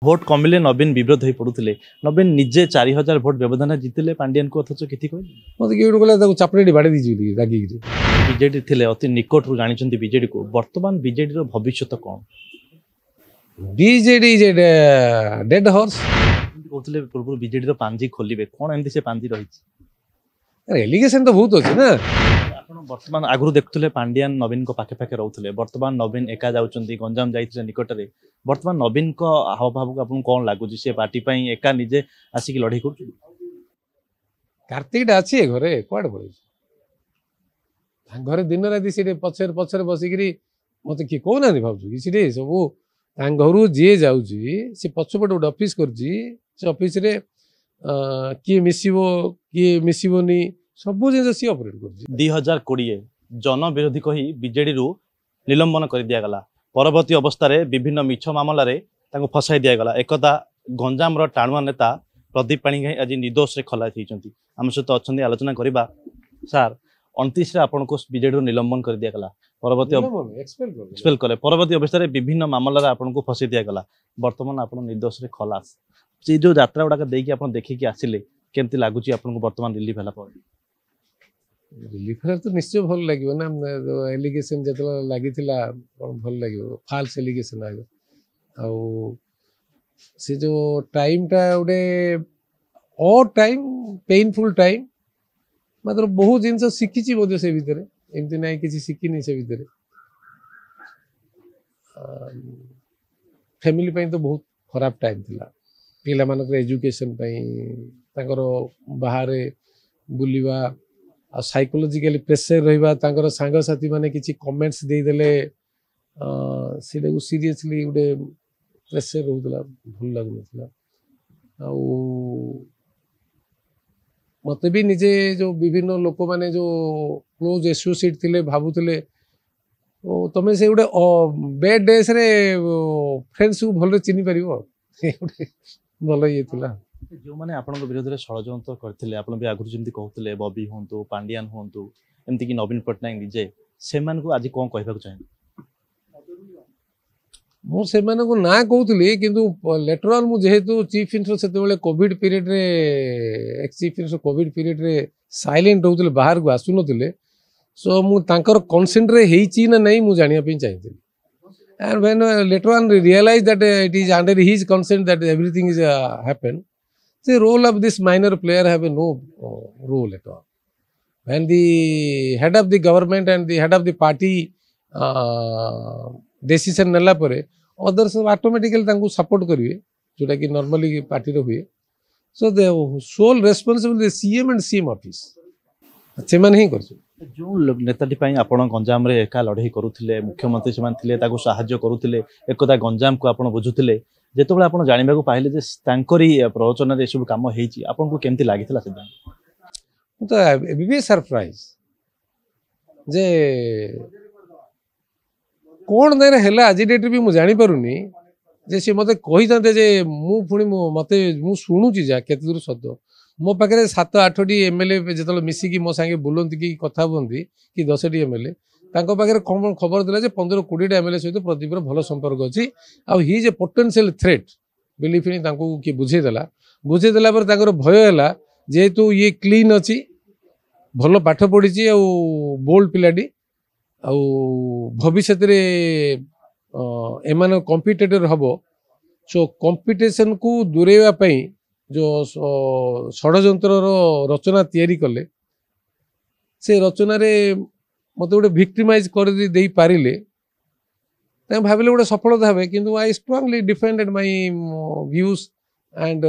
Vote कमिले नवीन विरोध हो पड़ुले नवीन निजे 4000 भोट व्यवधान जीतिले पांडियन को अथच कि मत किए गला चापड़े बाड़े दी रागी बीजेडी थे अति निकट रू जानी बीजेडी को वर्तमान बीजेडी भविष्य कौन बीजेडी डेड हॉर्स कहते पूर्व बीजेडी पांजी खोलिए कौन एमती से पांजी रही एलिगेशन तो बहुत अच्छे ना वर्तमान आगु देखुले पांडियान नवीन को पाखे पाखे रोते वर्तमान नवीन एका जाऊँगी गंजाम जाइए निकट में वर्तमान नवीन को हाव भाव को आपको कौन लगुच सी पार्टी एका निजे आसिक लड़े कर कार्तिक अच्छी घरे कड़े पड़े घरे दिन राति सी पचर पचर बसिक मत किए कहना भावुँ कि सब घर जी जाऊँगी पछपटे गोटे ऑफिस करफिस किए मिसब किए मिसबनी सब जिन सी ऑपरेट कर 2020 जन विरोधी कही बीजेडी निलंबन कर दिगला परवर्ती अवस्था विभिन्न मिछ मामलें फसाई दिगला एकदा गंजाम टाणुआ नेता प्रदीप पाणिग्राही आज निर्दोष खलास होती आम सहित अच्छा आलोचना करवा सार 29 आपन को बीजेडी निलंबन कर दिगला परवर्ती एक्सपेल कले परवर्ती अवस्था विभिन्न मामलें आपन को फसाई दिगला वर्तमान आप निर्दोष खलास से जो यात्रा गुड़ाक देखिए आसिले केमती लगुच आपको वर्तमान रिलीफ है रिलीफ तो निश्चय भल लगे ना एलिगेशन जो लगी भल लगे फाल्स एलिगेशन से जो टाइम टा गोटे और टाइम पेनफुल टाइम मतलब बहुत जिन शिखी से भितर एमती ना कि शिखिनी से भितर फैमिली तो बहुत खराब टाइम थिला पिला मानक एजुकेशन बाहर बुलवा आ साइकोलॉजिकली प्रेशर रहा सांग साथी माने किसी कमेंट्स देदेले सीरियसली गोटे प्रेशर रोला भल लगुला मत भी निजे जो विभिन्न लोक माने जो क्लोज एसोसिएट थिले भावुले तुम से गोटे बेड डेस रे फ्रेंड्स को भल चिन्ह पार भल ये जो मैंने आपन विरोध में षड्यंत्र करते भी आगुरी जमी कहते बबी हूँ पांडियान हूँ एमती कि नवीन पट्टनायक निजे से आज कौन कहना चाहिए मुझे ना कहती कि लेटर ऑन मुझे चीफ मिनिस्टर से कोविड पीरियड रे ex chief minister Covid period रे साइलेंट होते बाहर को आसु ना सो मुझे कनसेंट रे ना नहीं मुझे जानापी चाहिए and when later on realized that it is under his consent that everything is happened the role of this minor player have no role at all when the head of the government and the head of the party decision nela pare others automatically tanku support kariye jota ki normally party ro huye so the sole responsible the CM and CM office se man hi करछु जो नेताटी आपण गंजाम एका लड़े करुले मुख्यमंत्री से साहाय्य करुले एकदा गंजाम को आप बुझुले जो आप जानवा पाइले प्रवचन सब कम आपको केमती लगी तो सरप्राइज जे कौन देर आज डेट भी मुझे जानीपारूनी जे सी मत कही था मुझे मत शुणुची जा केते दूर सत्य मो पाखे 7-8 MLA जो मिसिकी मो सांगे बुलती कि कथा बुंती कि 10 MLA पाखे खबर दिला 15-20 MLA सहित प्रदीप भल संपर्क अच्छी आउ he is a potential threat बिली फिर किए बुझेदेला भय है जेहेतु ये क्लीन अच्छी भल पाठ पढ़ी बोल्ड पिलाटी भविष्य एम कंपिटेटर हम सो कंपिटिशन को दूरेवाई जो षड्यंत्र रचना तैयारी कले से रचन मत गोटे भिक्टिमाइज कर दे पारे भाविले गोटे सफलता हे कि I strongly defended my views and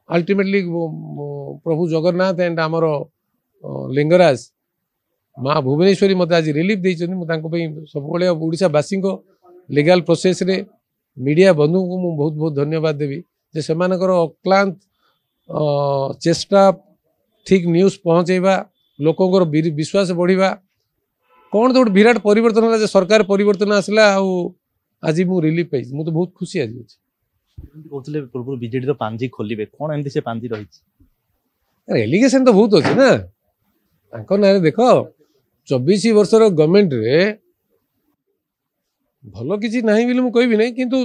ultimately Prabhu Jagannath and आमर लिंगराज माँ भुवनेश्वरी मत आज रिलीफ देती सब ओडावासी लीगल प्रोसेस रे मीडिया बंधु को मुझे बहुत बहुत धन्यवाद देवी जे सेमानकर अक्लांत चेष्टा ठीक न्यूज पहुँचेवा लोकंर विश्वास बढ़िया कौन तो विराट परिवर्तन है सरकार परिवर्तन आसला आज मु रिलीफ पाई मुझे बहुत खुशी आज कहते पूर्व बीजेडी पांजी खोलिए कौन एमती से पांजी रही एलिगेशन तो बहुत अच्छे ना ना देख 24 वर्षर गवर्नमेंट रे भल किसी ना बोली मुझे कहबी ना किंतु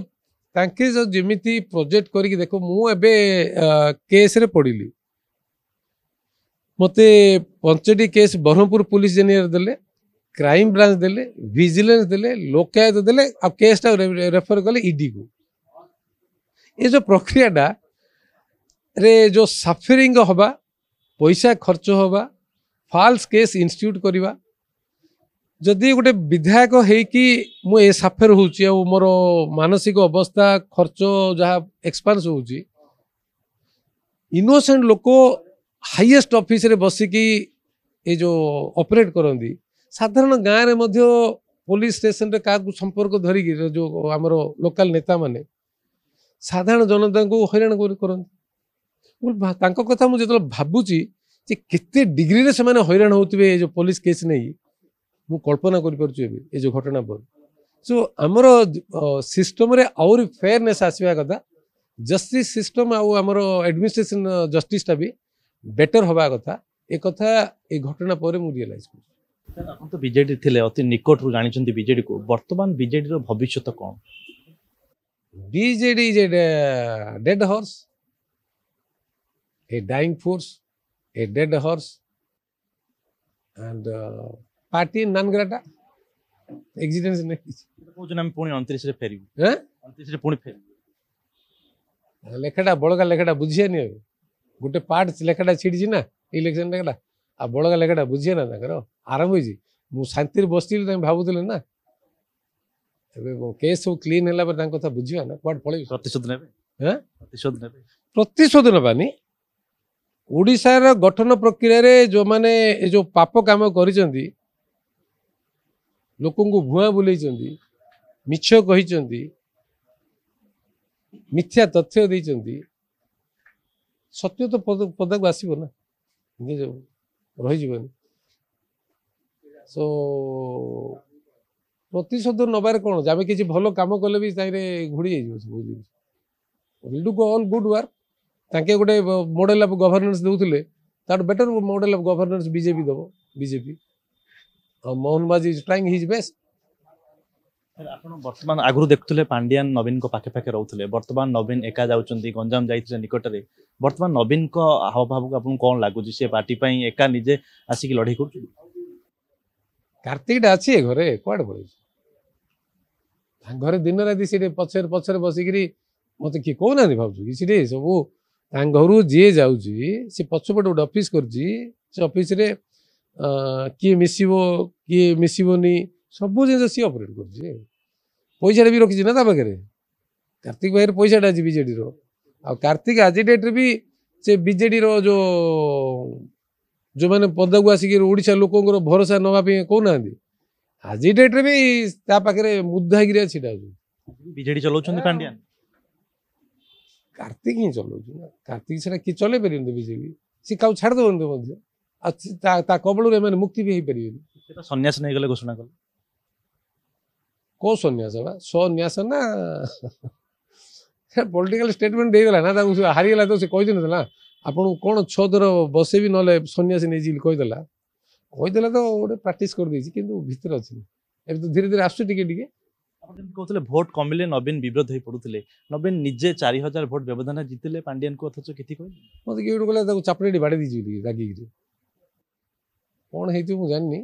तांके जो जेमिति प्रोजेक्ट करिक देखो मु एबे केस रे पड़िली मते 5टी केस ब्रह्मपुर पुलिस जेनियर देले क्राइम ब्रांच देले विजिलेंस देले लोकायत देले आ केसटा रेफर कले ईडी को ये जो प्रक्रियाटा रे जो सफरिंग हवा पैसा खर्च हवा फाल्स केस इंस्टीट्यूट करवा जदि गोटे विधायक होइकी मु ए साफर होउची आ मोर मानसिक अवस्था खर्च जहाँ एक्सपांस होउची इनोसेंट लोक हाईएस्ट ऑफिस रे बसिकी ये जो ऑपरेट करंदी साधारण गाँव रे मध्य पुलिस स्टेशन रे का संपर्क धरिकी जो आमर लोकल नेता माने साधारण जनता को हैरान करंदी कथा मुझे जो भावुची जे केते डिग्री रे से माने हैरान होउतबे जो पुलिस केस नहीं मु कल्पना कर पारछु ए जो घटना पर सो आमर सिस्टम रे और फेयरनेस आसवा कथा जस्टिस सिस्टम आमर एडमिनिस्ट्रेशन जस्टिस टा भी बेटर हवा कथा ए कथा ए घटना पर मु रियलाइज कर ଆପଣ ତ ବିଜେଡି ଥିଲେ ଅତି ନିକଟରୁ ଜାଣିଛନ୍ତି ବିଜେଡି କୁ ବର୍ତ୍ତମାନ ବିଜେଡିର ଭବିଷ୍ୟତ କ'ଣ BJD is a dead horse, a dying force, a dead horse, and party non grata. Existence नहीं କହୁଛନ୍ତି ଆମେ ପୁଣି 29 ରେ ଫେରିବୁ हैं 29 ରେ ପୁଣି ଫେରିବୁ लेखाटा बड़का लेखाटा बुझिया नहीं अब गोटे पार्ट लेखाटा छिड़ी ना इलेक्शन लेखाटा आ बड़का लेखाटा बुझिया ना ताकर आरंभ होई मु शांति बसतील भावुले ना केस सब क्लीन है कथा बुझा ना कौट पड़े ପ୍ରତିଶୋଧ ନେବେ हैं ପ୍ରତିଶୋଧ ନେବେ प्रतिशोध नबानी ओडिशार गठन प्रक्रिया रे जो माने ए जो पाप काम करिसेंती लोकंको भुआ बुलेइसेंती मिछ कहिसेंती मिथ्या तथ्य देइसेंती सत्य तो पदक आसीबो ना जे जो रहि जीवन सो प्रतिशोध नबार कौन जब किसी भल कम कले भी घोड़ी will do all good work ताके गोटे मॉडल ऑफ गवर्नेंस देउथिले तार better model of governance BJP दबो बीजेपी और मोहन बाजी इज ट्राइंग हिज बेस्ट ଆପଣ ବର୍ତ୍ତମାନ ଆଗରୁ ଦେଖୁଥିଲେ ପାଣ୍ଡିଆନ ନବୀନଙ୍କ ପାଖେ ପାଖେ ରହୁଥିଲେ ବର୍ତ୍ତମାନ ନବୀନ ଏକା ଯାଉଛନ୍ତି ଗଞ୍ଜାମ ଯାଇଥିଲେ ନିକଟରେ ବର୍ତ୍ତମାନ ନବୀନଙ୍କ ହାବଭାବକୁ ଆପଣଙ୍କୁ କ'ଣ ଲାଗୁଛି ସେ ପାର୍ଟି ପାଇଁ ଏକା ନିଜେ ଆସିକି ଲଢ଼େଇ କରୁଛନ୍ତି कार्तिक अच्छी है घरे कौड़ पड़े घरे दिन राति सी पचर पचर बसिकी मत किए कहना भावुँ कि सब घर जी जाऊँगी सी पछपटे गोटे ऑफिस करफिस किए मिसब किए मिसबनी सब जिन सी ऑपरेट कर पैसा भी रखी ना पाखे कार्तिक भाई पैसाटा आज बीजेडी कार्तिक आज डेट रे भी से बीजेडी जो जो मैंने पदा को आसिक ओडिशा लोकंर भरोसा नवाई कहना आज डेट रे भी पाखे मुद्दा गिरी छिटा बीजेडी चलाउछन्ती पांड्यान कार्तिक ही चलाउ कार्तिक से कि चल पारे बीजेपी सी क्या छाड़देव कबल मुक्ति भी हो पारे सन्यास नहीं गले घोषणा कले कौ सन्यास बा सन्यास ना पॉलिटिकल स्टेटमेंट देगला ना हारीगला तो कही ना आपन कौन 6 थर बसे भी ना सन्यासी नहीं कहीदेला कहीदेला तो गोटे प्राक्ट कर भीतर अच्छे ए तो धीरे धीरे आसुचे टिके कहते भोट कमिले नवीन विरोध हो पड़ुले नवीन निजे 4000 भोट व्यवधान जीतिले पांड्यान को अथच किति कहले मत किए गोटे कहला चापड़े बाड़े दीजिए रागिक कौन है जानी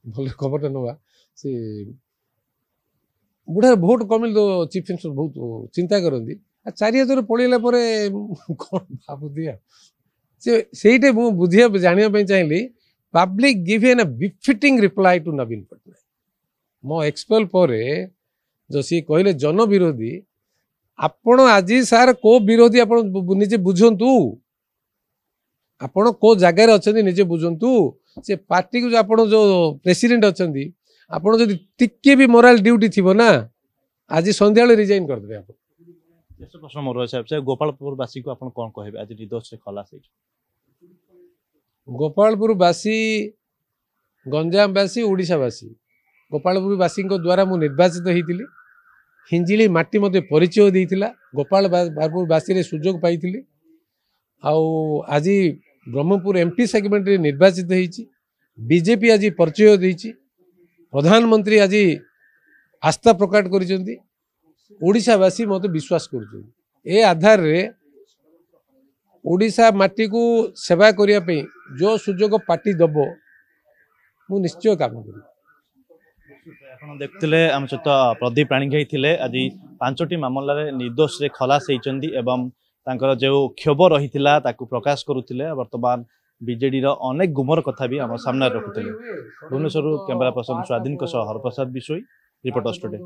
भल खबर नवा से बुढ़ा भोट कमिल तो चीफ मिनिस्टर बहुत चिंता करती 4000 पड़ेगा कौन भाव दिया से बुझे जानापी चाहिए public give an befitting reply to Naveen Patnaik मो एक्सपेल पर जो सी कहले जन विरोधी आपण आज सार को विरोधी आप निजे बुझंतु आपण को जगार अच्छा निजे बुझंतु से पार्टी को जो आप जो प्रेसिडेंट अच्छा आपड़ जदि टिके भी मोराल ड्यूटी थी ना आज संध्या रिजाइन करदे आप प्रश्न मोर साहब से गोपालपुरवासी को आपन कौन कहबे आज निर्दोष से खलास है गोपालपुरवासी गंजामवासी ओडिशावासी गोपालपुरवासी द्वारा मु निर्वाचित होती हिंजिली माटी मते परिचय देइथिला गोपालपुरवासी रे सुजोग पाइथिली आज ब्रह्मपुर एमपी सेगमेंट रे निर्वाचित होईची बीजेपी आज परिचय देइची प्रधानमंत्री आज आस्था प्रकट करिसेंती ओडिशावासी मत विश्वास कर ए आधार रे ओडिशा माटी को सेवा करने जो सुजोग पार्टी दब मु निश्चय काम करी। ଆପଣ ଦେଖୁଥିଲେ ଆମ ସହିତ ପ୍ରଦୀପ ପାଣିଗ୍ରାହୀ ଥିଲେ। ଆଜି 5ଟି ମାମଲାରେ ନିର୍ଦ୍ଦୋଷରେ ଖଲାସ ହେଇଛନ୍ତି ଏବଂ ତାଙ୍କର ଯେଉଁ କ୍ଷୋଭ ରହିଥିଲା ତାକୁ ପ୍ରକାଶ କରୁଥିଲେ। ବର୍ତ୍ତମାନ ବିଜେଡିର ଅନେକ ଗୁମର କଥା ବି ଆମ ସାମ୍ନାରେ ରଖୁଥିଲେ। ଭୁବନେଶ୍ୱରରୁ କ୍ୟାମେରା ପର୍ସନ ସ୍ୱାଧୀନଙ୍କ ସହ ହରପ୍ରସାଦ ବିଶୋଇ, ରିପୋର୍ଟର୍ସ ଟୁଡେ।